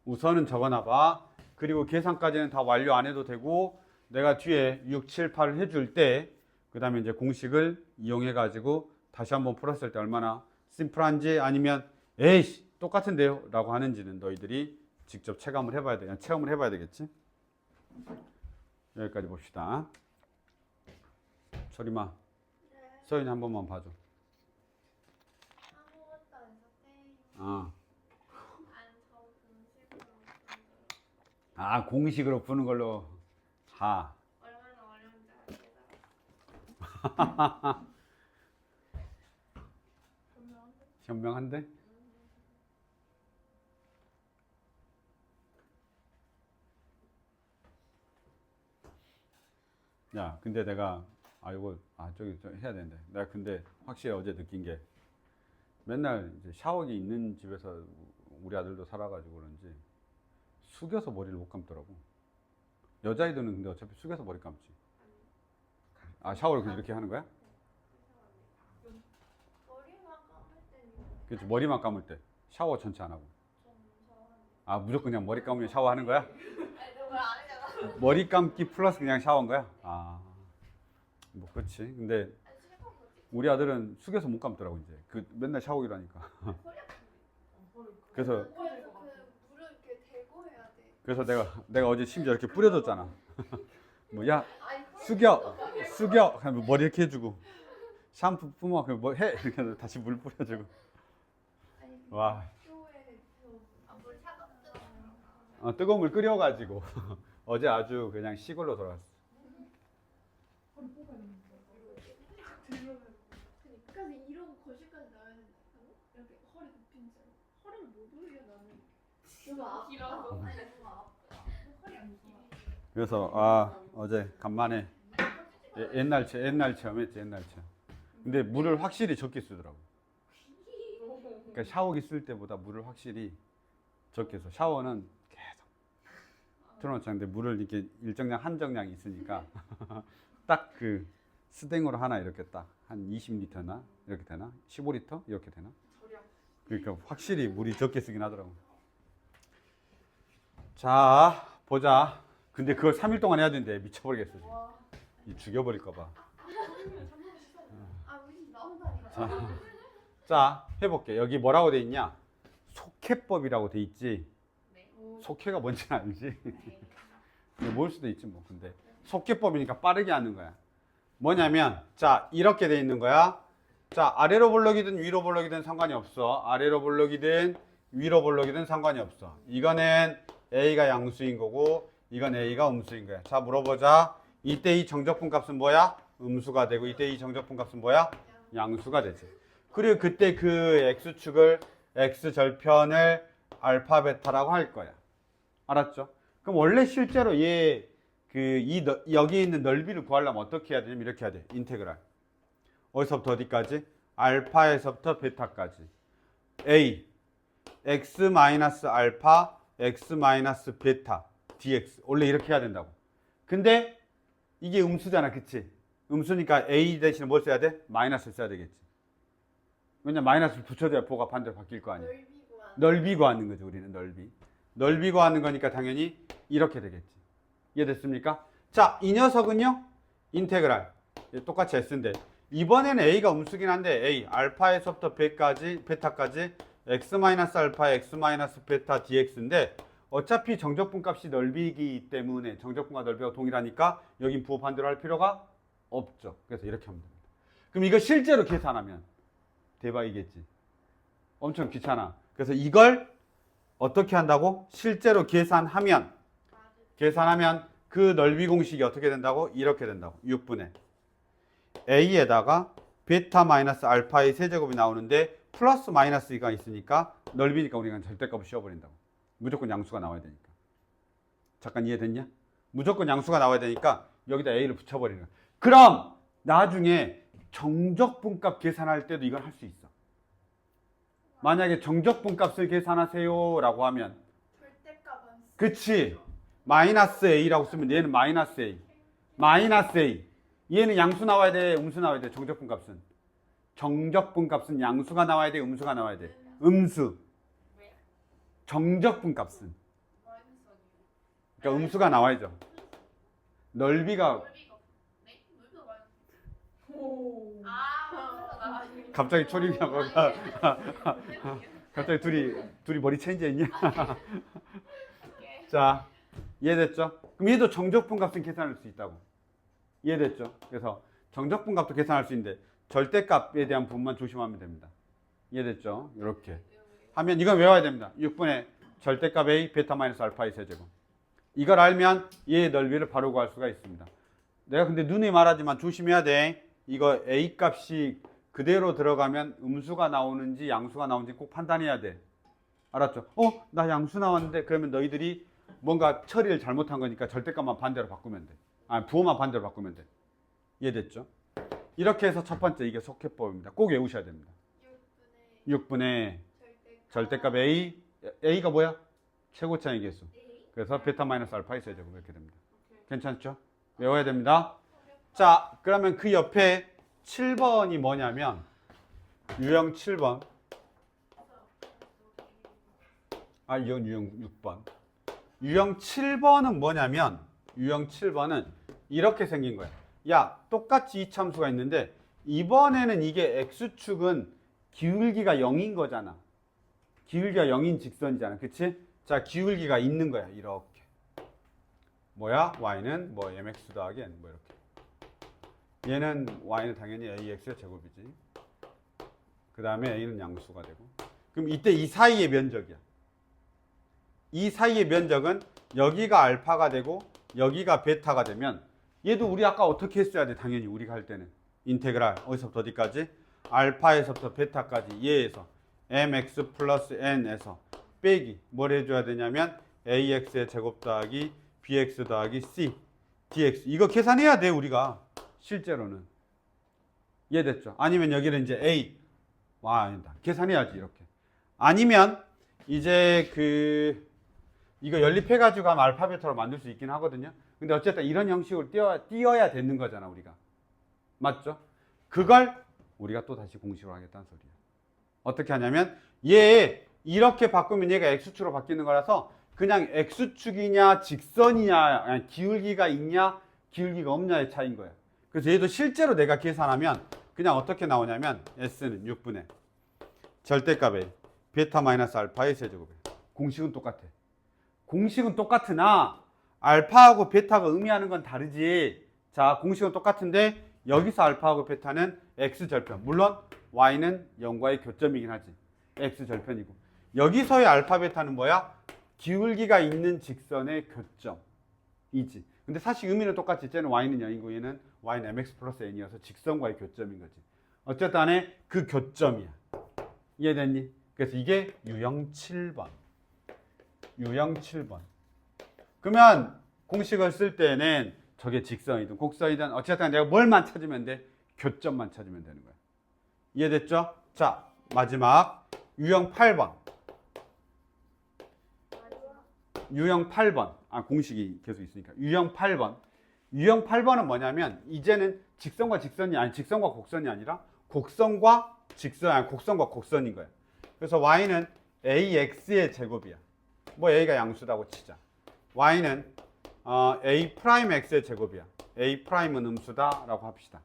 우선은 적어놔봐. 그리고 계산까지는 다 완료 안 해도 되고, 내가 뒤에 6, 7, 8을 해줄 때, 그 다음에 이제 공식을 이용해가지고 다시 한번 풀었을 때 얼마나 심플한지 아니면, 에이씨, 똑같은데요? 라고 하는지는 너희들이 직접 체감을 해봐야 돼. 그냥 체험을 해봐야 되겠지? 여기까지 봅시다. 철이마, 네. 서윤이 한 번만 봐줘. 아무것도 안 샀대요. 아, 저 공식으로 아 공식으로 푸는 걸로. 하. 얼마나 어려운지 알겠다. 현명한데? 야, 근데 내가 이거 저기 해야 되는데. 내가 근데 확실히 어제 느낀 게 맨날 이제 샤워기 있는 집에서 우리 아들도 살아가지고 그런지 숙여서 머리를 못 감더라고. 여자아이들은 근데 어차피 숙여서 머리 감지. 아, 샤워를 그냥 이렇게 하는 거야? 머리만 감을 때는 그렇지, 머리만 감을 때. 샤워 전체 안 하고. 좀 저한데. 아, 무조건 그냥 머리 감으면 샤워하는 거야? 아니 너무 안 하잖아. 머리 감기 플러스 그냥 샤워인 거야? 아, 뭐 그렇지. 근데 아니 슬픈 거지. 우리 아들은 숙여서 못 감더라고 이제. 그 맨날 샤워기로 하니까. 허리 아픈데. 그래서 그래서 그 물을 이렇게 대고 해야 돼. 그래서 내가 어제 심지어 이렇게 뿌려줬잖아. 뭐 야 아니 숙여 하면 머리 이렇게 해주고 샴푸 뿜어 그럼 뭐 해 이렇게 해서 다시 물 뿌려주고. 아니 와, 학교에 물 차갑더라고요. 뜨거운 물 끓여가지고 어제 아주 그냥 시골로 돌아갔어. 허리 뽑아야 되는데. 그러니까 이러고 누가 길어서. 누가 허리 안 좋아. 그래서 어제 간만에 옛날 체험했지, 옛날 체험. 근데 물을 확실히 적게 쓰더라고. 그러니까 샤워기 쓸 때보다 물을 확실히 적게 써. 샤워는 계속 틀어놓자는데 물을 이렇게 일정량 한정량이 있으니까 딱 그 스댕으로 하나 이렇게 딱 한 20리터나 이렇게 되나? 15리터 이렇게 되나? 그러니까 확실히 물이 적게 쓰긴 하더라고. 자, 보자. 근데 그걸 3일 동안 해야 되는데 미쳐버리겠어. 지금. 이 죽여버릴까봐. 아 우리 나온다니까. 자, 해볼게. 여기 뭐라고 돼 있냐? 속해법이라고 돼 있지. 네. 속해가 뭔지는 알지? 근데 뭘 수도 있지 뭐. 근데 속해법이니까 빠르게 하는 거야. 뭐냐면 자, 이렇게 돼 있는 거야. 자, 아래로 볼록이든 위로 볼록이든 상관이 없어. 아래로 볼록이든 위로 볼록이든 상관이 없어. 이거는 A가 양수인 거고 이건 A가 음수인 거야. 자, 물어보자. 이때 이 정적분 값은 뭐야? 음수가 되고 이때 이 정적분 값은 뭐야? 양수가 되지. 그리고 그때 그 x축을 x절편을 알파 베타라고 할 거야. 알았죠? 그럼 원래 실제로 여기 있는 넓이를 구하려면 어떻게 해야 되냐면 이렇게 해야 돼. 인테그랄. 어디서부터 어디까지? 알파에서부터 베타까지. a x 마이너스 알파 x 마이너스 베타 dx. 원래 이렇게 해야 된다고. 근데 이게 음수잖아. 그치? 음수니까 a 대신에 뭘 써야 돼? 마이너스를 써야 되겠지. 왜냐면 마이너스를 붙여줘야 보가 반대로 바뀔 거 아니야. 넓이 구하는 거죠. 우리는 넓이 구하는 거니까 당연히 이렇게 되겠지. 이해됐습니까? 자, 이 녀석은요 인테그랄 똑같이 s인데 이번에는 a가 음수긴 한데 a 알파에서부터 베타까지 x 마이너스 알파 x 마이너스 베타 dx인데 어차피 정적분 값이 넓이기 때문에 정적분과 넓이가 동일하니까 여긴 부호 반대로 할 필요가 없죠. 그래서 이렇게 하면 됩니다. 그럼 이거 실제로 계산하면 대박이겠지. 엄청 귀찮아. 그래서 이걸 어떻게 한다고? 실제로 계산하면 그 넓이 공식이 어떻게 된다고? 이렇게 된다고. 6분의 a에다가 베타 마이너스 알파의 세제곱이 나오는데 플러스 마이너스 2가 있으니까 넓이니까 우리가 절대값을 씌워버린다고. 무조건 양수가 나와야 되니까. 잠깐 이해됐냐? 무조건 양수가 나와야 되니까 여기다 a를 붙여버리는 거야. 그럼 나중에 정적분값 계산할 때도 이걸 할 수 있어. 만약에 정적분값을 계산하세요 라고 하면 절대값은 그치. 마이너스 a라고 쓰면 얘는 마이너스 a. 얘는 양수 나와야 돼, 음수 나와야 돼. 정적분값은 양수가 나와야 돼, 음수가 나와야 돼. 음수. 정적분값은 그러니까 음수가 나와야죠. 넓이가 네? 넓이가 많이. 오. 아 갑자기 초림이하고 갑자기 둘이 머리 체인지했냐? 자, 이해됐죠? 그럼 얘도 정적분값은 계산할 수 있다고. 이해됐죠? 그래서 정적분값도 계산할 수 있는데 절대값에 대한 부분만 조심하면 됩니다. 이해됐죠? 이렇게 하면 이건 외워야 됩니다. 6분의 절대값 a 베타 마이너스 알파의 세제곱. 이걸 알면 얘의 넓이를 바로 구할 수가 있습니다. 내가 근데 눈에 말하지만 조심해야 돼. 이거 a 값이 그대로 들어가면 음수가 나오는지 양수가 나오는지 꼭 판단해야 돼. 알았죠? 나 양수 나왔는데 그러면 너희들이 뭔가 처리를 잘못한 거니까 절대값만 반대로 바꾸면 돼. 부호만 반대로 바꾸면 돼. 이해됐죠? 이렇게 해서 첫 번째 이게 속해법입니다. 꼭 외우셔야 됩니다. 6분의 절대값 a가 뭐야? 최고차의 개수. 그래서 베타 마이너스 알파의 세제곱 이렇게 됩니다. 괜찮죠? 외워야 됩니다. 자, 그러면 그 옆에 7번이 뭐냐면 유형 7번. 이건 유형 6번. 유형 7번은 뭐냐면 유형 7번은 이렇게 생긴 거야. 야, 똑같이 이참수가 있는데 이번에는 이게 x축은 기울기가 0인 거잖아. 기울기가 0인 직선이잖아. 그치? 자, 기울기가 있는 거야. 이렇게. 뭐야? y는 뭐 mx 더하기 n 뭐 이렇게. 얘는 y는 당연히 ax의 제곱이지. 그 다음에 a는 양수가 되고. 그럼 이때 이 사이의 면적이야. 이 사이의 면적은 여기가 알파가 되고 여기가 베타가 되면 얘도 우리 아까 어떻게 했어야 돼? 당연히 우리가 할 때는 인테그랄 어디서부터 어디까지? 알파에서부터 베타까지 얘에서 mx 플러스 n에서 빼기 뭘 해줘야 되냐면 AX의 제곱 더하기 BX 더하기 C DX 이거 계산해야 돼 우리가 실제로는. 이해됐죠? 아니면 여기를 이제 A 아니다 계산해야지 이렇게. 아니면 이제 이거 연립해가지고 하면 알파 베타로 만들 수 있긴 하거든요. 근데 어쨌든 이런 형식으로 띄어야 되는 거잖아 우리가. 맞죠? 그걸 우리가 또 다시 공식으로 하겠다는 소리야. 어떻게 하냐면 얘 이렇게 바꾸면 얘가 x축으로 바뀌는 거라서 그냥 x축이냐 직선이냐 기울기가 있냐 기울기가 없냐의 차이인 거야. 그래서 얘도 실제로 내가 계산하면 그냥 어떻게 나오냐면 s는 6분의 절대값에 베타 마이너스 알파의 세제곱에 공식은 똑같아. 공식은 똑같으나 알파하고 베타가 의미하는 건 다르지. 자, 공식은 똑같은데 여기서 알파하고 베타는 x절편. 물론 y는 0과의 교점이긴 하지. x절편이고. 여기서의 알파 베타는 뭐야? 기울기가 있는 직선의 교점이지. 근데 사실 의미는 똑같지. 쟤는 y는 0이고 얘는 y는 mx 플러스 n이어서 직선과의 교점인 거지. 어쨌든 간에 그 교점이야. 이해됐니? 그래서 이게 유형 7번. 유형 7번. 그러면 공식을 쓸 때는 저게 직선이든 곡선이든 어쨌든 내가 뭘만 찾으면 돼? 교점만 찾으면 되는 거야. 이해됐죠? 자, 마지막 유형 8번. 유형 8번. 공식이 계속 있으니까. 유형 8번. 유형 8번은 뭐냐면 이제는 직선과 직선이 아니 직선과 곡선이 아니라 곡선과 직선 아니 곡선과 곡선인 거야. 그래서 y는 ax의 제곱이야. 뭐 a가 양수라고 치자. y는 a 프라임 x의 제곱이야. a 프라임은 음수다라고 합시다.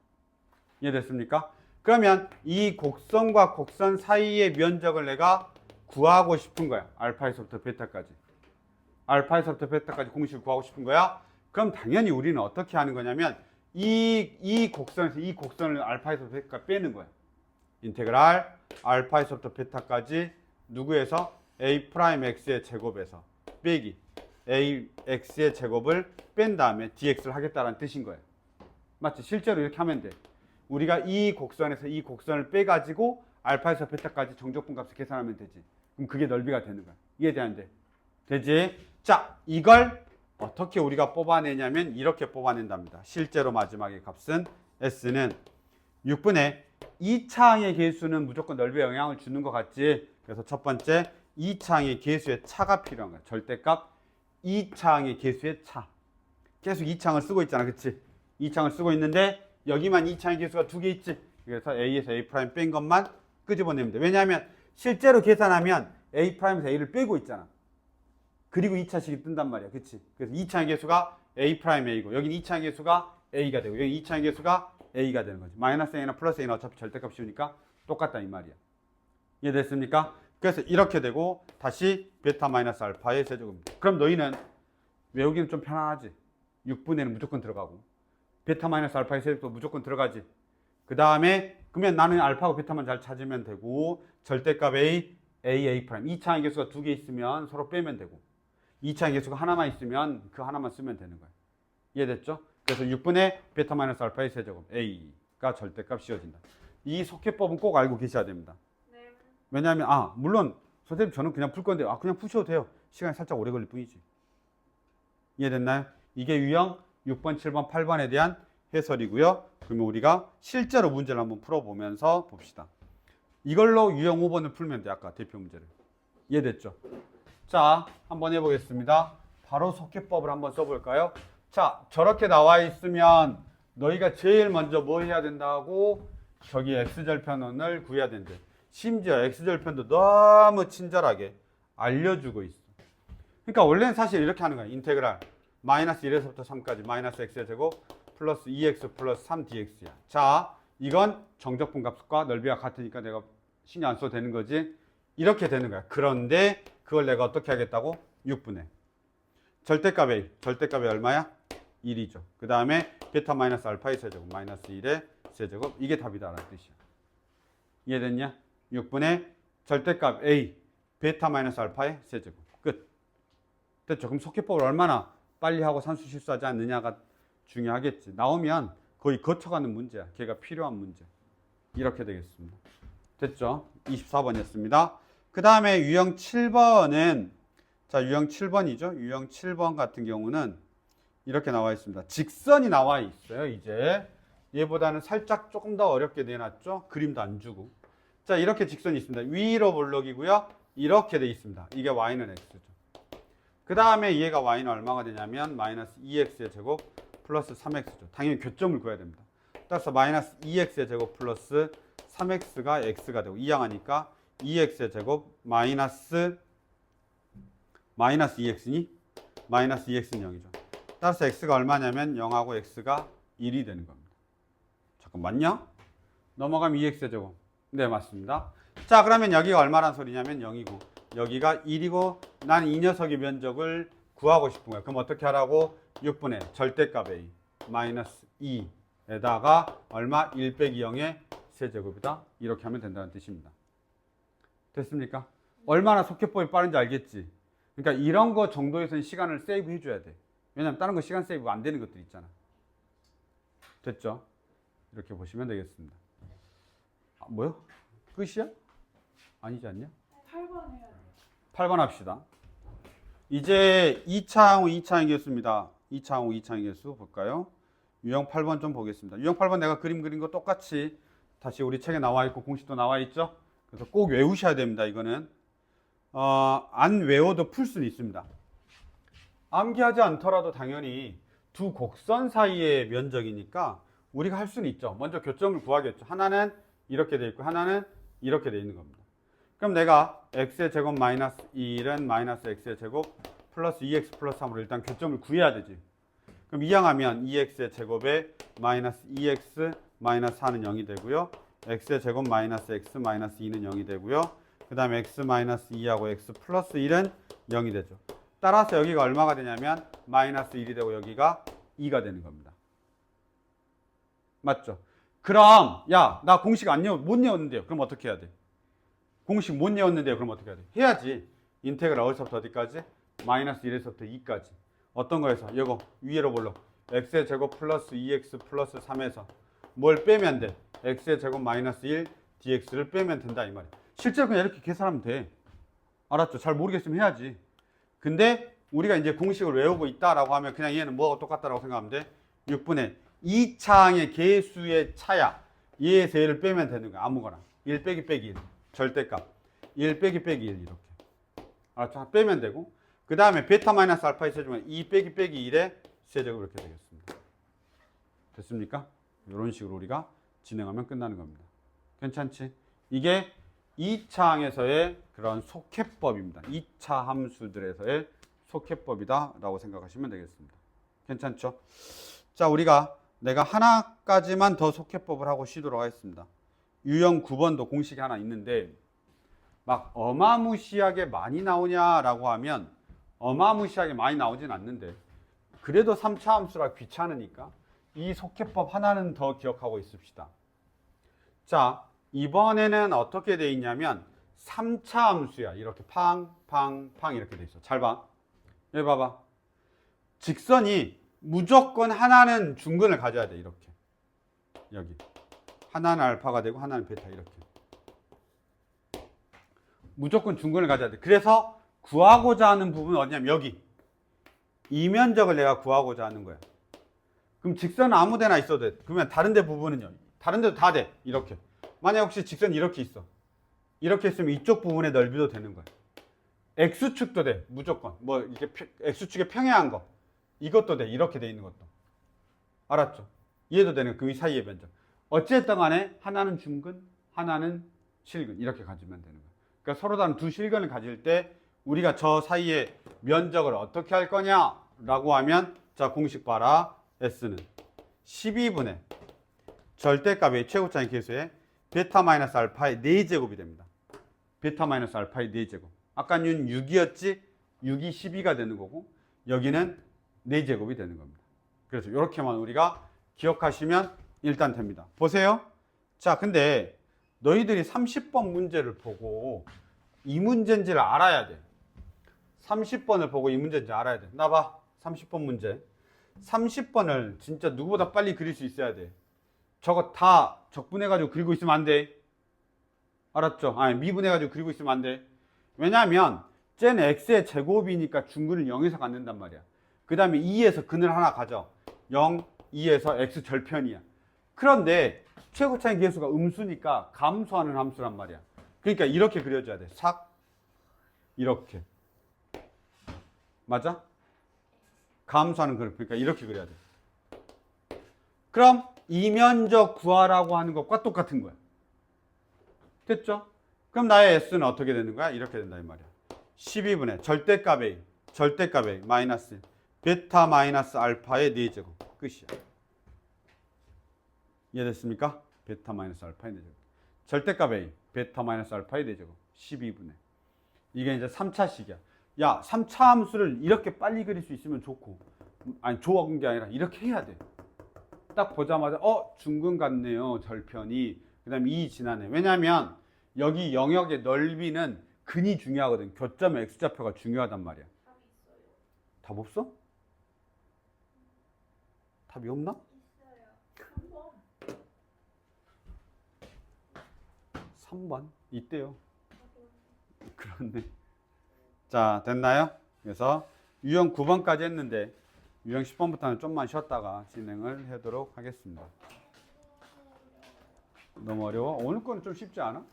이해됐습니까? 그러면 이 곡선과 곡선 사이의 면적을 내가 구하고 싶은 거야. 알파에서부터 베타까지. 알파에서부터 베타까지 공식을 구하고 싶은 거야. 그럼 당연히 우리는 어떻게 하는 거냐면 이 곡선에서 이 곡선을 알파에서부터 베타까지 빼는 거야. 인테그랄 알파에서부터 베타까지 누구에서 a 프라임 x의 제곱에서 빼기 a x의 제곱을 뺀 다음에 dx를 하겠다라는 뜻인 거예요. 맞지? 실제로 이렇게 하면 돼. 우리가 이 곡선에서 이 곡선을 빼가지고 알파에서 베타까지 정적분 값을 계산하면 되지. 그럼 그게 넓이가 되는 거야. 이해되는데? 되지? 자, 이걸 어떻게 우리가 뽑아내냐면 이렇게 뽑아낸답니다. 실제로 마지막의 값은 s는 6분의 2차항의 계수는 무조건 넓이에 영향을 주는 것 같지? 그래서 첫 번째 2차항의 계수의 차가 필요한 거야. 절대값 2차항의 계수의 차. 계속 2차항을 쓰고 있잖아. 그치? 2차항을 쓰고 있는데 여기만 2차항의 계수가 2개 있지. 그래서 A에서 A' 뺀 것만 끄집어내면 돼. 왜냐하면 실제로 계산하면 A'에서 A를 빼고 있잖아. 그리고 2차식이 뜬단 말이야. 그치? 그래서 2차항의 계수가 A'A고 여긴 2차항의 계수가 A가 되고 여기 2차항의 계수가 A가 되는 거지. 마이너스 A나 플러스 A는 어차피 절대값이니까 똑같다 이 말이야. 이해됐습니까? 그래서 이렇게 되고 다시 베타 마이너스 알파의 세제곱입니다. 그럼 너희는 외우기는 좀 편안하지. 6분의는 무조건 들어가고 베타 마이너스 알파의 세제곱도 무조건 들어가지. 그 다음에 그러면 나는 알파하고 베타만 잘 찾으면 되고 절대값 A, A' 2차항의 개수가 2개 있으면 서로 빼면 되고 2차항의 개수가 하나만 있으면 그 하나만 쓰면 되는 거야. 이해됐죠? 그래서 6분의 베타 마이너스 알파의 세제곱 A가 절대값 씌워진다. 이 속해법은 꼭 알고 계셔야 됩니다. 왜냐하면 물론 선생님 저는 그냥 풀 건데 그냥 푸셔도 돼요. 시간이 살짝 오래 걸릴 뿐이지. 이해됐나요? 이게 유형 6번, 7번, 8번에 대한 해설이고요. 그러면 우리가 실제로 문제를 한번 풀어보면서 봅시다. 이걸로 유형 5번을 풀면 돼. 아까 대표 문제를. 이해됐죠? 자, 한번 해보겠습니다. 바로 속해법을 한번 써볼까요? 자, 저렇게 나와 있으면 너희가 제일 먼저 뭐 해야 된다고? 저기 x절편원을 구해야 된대. 심지어 x절편도 너무 친절하게 알려주고 있어. 그러니까 원래는 사실 이렇게 하는 거야. 인테그랄 마이너스 1에서부터 3까지 마이너스 x의 제곱 플러스 2x 플러스 3dx야. 자, 이건 정적분 값과 넓이가 같으니까 내가 신경 안 써도 되는 거지. 이렇게 되는 거야. 그런데 그걸 내가 어떻게 하겠다고? 6분의 절대값 A. 절대값이 얼마야? 1이죠. 그 다음에 베타 마이너스 알파의 세제곱 마이너스 1의 세제곱. 이게 답이다라는 뜻이야. 이해됐냐? 6분의 절대값 A 베타 마이너스 알파의 세제곱. 끝. 됐죠? 그럼 속해법을 얼마나 빨리 하고 산수 실수하지 않느냐가 중요하겠지. 나오면 거의 거쳐가는 문제야. 걔가 필요한 문제. 이렇게 되겠습니다. 됐죠? 24번이었습니다. 그 다음에 유형 7번은 자, 유형 7번이죠. 유형 7번 같은 경우는 이렇게 나와 있습니다. 직선이 나와 있어요. 이제 얘보다는 살짝 조금 더 어렵게 내놨죠. 그림도 안 주고. 자, 이렇게 직선이 있습니다. 위로 볼록이고요. 이렇게 돼 있습니다. 이게 y는 x죠. 그 다음에 얘가 y는 얼마가 되냐면 마이너스 2x의 제곱 플러스 3x죠. 당연히 교점을 구해야 됩니다. 따라서 마이너스 2x의 제곱 플러스 3x가 x가 되고 이항하니까 2x의 제곱 마이너스 2x니 마이너스 2x는 0이죠. 따라서 x가 얼마냐면 0하고 x가 1이 되는 겁니다. 잠깐 맞냐? 넘어가면 2x의 제곱. 네, 맞습니다. 자, 그러면 여기가 얼마란 소리냐면 0이고 여기가 1이고 난 이 녀석의 면적을 구하고 싶은 거예요. 그럼 어떻게 하라고? 6분의 절대값 a 마이너스 2에다가 얼마? 1 빼기 0의 세제곱이다. 이렇게 하면 된다는 뜻입니다. 됐습니까? 얼마나 속해법이 빠른지 알겠지? 그러니까 이런 거 정도에서는 시간을 세이브 해줘야 돼. 왜냐면 다른 거 시간 세이브 안 되는 것들 있잖아. 됐죠? 이렇게 보시면 되겠습니다. 아, 뭐요? 끝이야? 아니지 않냐? 8번 해야 돼요. 8번 합시다. 이제 2차 항우 2차항 개수입니다. 2차 항우 2차항 개수 볼까요? 유형 8번 좀 보겠습니다. 유형 8번 내가 그림 그린 거 똑같이 다시 우리 책에 나와 있고 공식도 나와 있죠? 그래서 꼭 외우셔야 됩니다. 이거는 안 외워도 풀 수는 있습니다. 암기하지 않더라도 당연히 두 곡선 사이의 면적이니까 우리가 할 수는 있죠. 먼저 교점을 구하겠죠. 하나는 이렇게 돼 있고 하나는 이렇게 돼 있는 겁니다. 그럼 내가 x의 제곱 마이너스 1은 마이너스 x의 제곱 플러스 2x 플러스 3으로 일단 교점을 구해야 되지. 그럼 이항하면 2x의 제곱에 마이너스 2x 마이너스 4는 0이 되고요. x의 제곱 마이너스 x 마이너스 2는 0이 되고요. 그 다음에 x 마이너스 2하고 x 플러스 1은 0이 되죠. 따라서 여기가 얼마가 되냐면 마이너스 1이 되고 여기가 2가 되는 겁니다. 맞죠? 그럼 야, 나 공식 못 외웠는데요. 그럼 어떻게 해야 돼? 공식 못 외웠는데요. 그럼 어떻게 해야 돼? 해야지. 인테그랄 어디서부터 어디까지? 마이너스 1에서부터 2까지. 어떤 거에서? 이거 위로 볼록 x의 제곱 플러스 2x 플러스 3에서 뭘 빼면 돼? x의 제곱 마이너스 1 dx를 빼면 된다 이 말이야. 실제로 그냥 이렇게 계산하면 돼. 알았죠? 잘 모르겠으면 해야지. 근데 우리가 이제 공식을 외우고 있다라고 하면 그냥 얘는 뭐가 똑같다라고 생각하면 돼. 6분의 2차항의 개수의 차야. 얘에서 얘를 빼면 되는 거야. 아무거나. 1 빼기 빼기 1. 절대값. 1 빼기 빼기 1 이렇게. 알았죠? 빼면 되고. 그 다음에 베타 마이너스 알파의 세제곱은 2 빼기 빼기 1의 세제곱 이렇게 되겠습니다. 됐습니까? 이런 식으로 우리가 진행하면 끝나는 겁니다. 괜찮지? 이게 2차항에서의 그런 속해법입니다. 2차 함수들에서의 속해법이다 라고 생각하시면 되겠습니다. 괜찮죠? 자, 내가 하나까지만 더 속해법을 하고 쉬도록 하겠습니다. 유형 9번도 공식이 하나 있는데 막 어마무시하게 많이 나오냐라고 하면 어마무시하게 많이 나오진 않는데 그래도 3차 함수라 귀찮으니까 이 속해법 하나는 더 기억하고 있읍시다. 자, 이번에는 어떻게 돼 있냐면 3차 함수야. 이렇게 팡 이렇게 돼 있어. 잘 봐. 여기 봐봐. 직선이 무조건 하나는 중근을 가져야 돼. 이렇게. 여기. 하나는 알파가 되고 하나는 베타 이렇게. 무조건 중근을 가져야 돼. 그래서 구하고자 하는 부분은 어디냐면 여기. 이 면적을 내가 구하고자 하는 거야. 그럼 직선은 아무 데나 있어도 돼. 그러면 다른 데 부분은요. 다른 데도 다 돼. 이렇게. 만약 혹시 직선이 이렇게 있어. 이렇게 있으면 이쪽 부분의 넓이도 되는 거야. X축도 돼. 무조건. 뭐 이렇게 X축에 평행한 거. 이것도 돼. 이렇게 돼 있는 것도. 알았죠? 이해도 되는 그 사이의 면적. 어쨌든 간에 하나는 중근, 하나는 실근. 이렇게 가지면 되는 거야. 그러니까 서로 다른 두 실근을 가질 때 우리가 저 사이의 면적을 어떻게 할 거냐라고 하면 자, 공식 봐라. S는 12분의 절대값의 최고차의 개수의 베타 마이너스 알파의 4제곱이 됩니다. 베타 마이너스 알파의 4제곱. 아까는 6이었지? 6이 12가 되는 거고 여기는 4제곱이 되는 겁니다. 그래서 이렇게만 우리가 기억하시면 일단 됩니다. 보세요. 자, 근데 너희들이 30번 문제를 보고 이 문제인지를 알아야 돼. 30번을 보고 이 문제인지 알아야 돼. 나 봐. 30번 문제. 30번을 진짜 누구보다 빨리 그릴 수 있어야 돼. 저거 다 적분해가지고 그리고 있으면 안 돼. 알았죠? 아니, 미분해가지고 그리고 있으면 안 돼. 왜냐하면 쟤는 x의 제곱이니까 중근을 0에서 갖는단 말이야. 그 다음에 2에서 근을 하나 가져. 0, 2에서 x 절편이야. 그런데 최고차의 계수가 음수니까 감소하는 함수란 말이야. 그러니까 이렇게 그려줘야 돼. 삭 이렇게. 맞아? 감소하는 그래프. 그러니까 이렇게 그려야 돼. 그럼 이면적 구하라고 하는 것과 똑같은 거야. 됐죠? 그럼 나의 S는 어떻게 되는 거야? 이렇게 된다 이 말이야. 12분의 절대값 A, 절대값 A 마이너스 베타 마이너스 알파의 4제곱 끝이야. 이해됐습니까? 베타 마이너스 알파의 4제곱. 절대값 A, 베타 마이너스 알파의 4제곱 12분의. 이게 이제 3차식이야. 야, 3차 함수를 이렇게 빨리 그릴 수 있으면 좋고, 아니 좋은 게 아니라 이렇게 해야 돼. 딱 보자마자 중근 같네요 절편이. 그 다음에 2 지나네. 왜냐면 여기 영역의 넓이는 근이 중요하거든. 교점의 x좌표가 중요하단 말이야. 답이 있어요. 답 없어? 답이 없나? 있어요. 3번 있대요. 그렇네. 자, 됐나요? 그래서 유형 9번까지 했는데 유형 10번부터는 좀만 쉬었다가 진행을 하도록 하겠습니다. 너무 어려워? 오늘 거는 좀 쉽지 않아?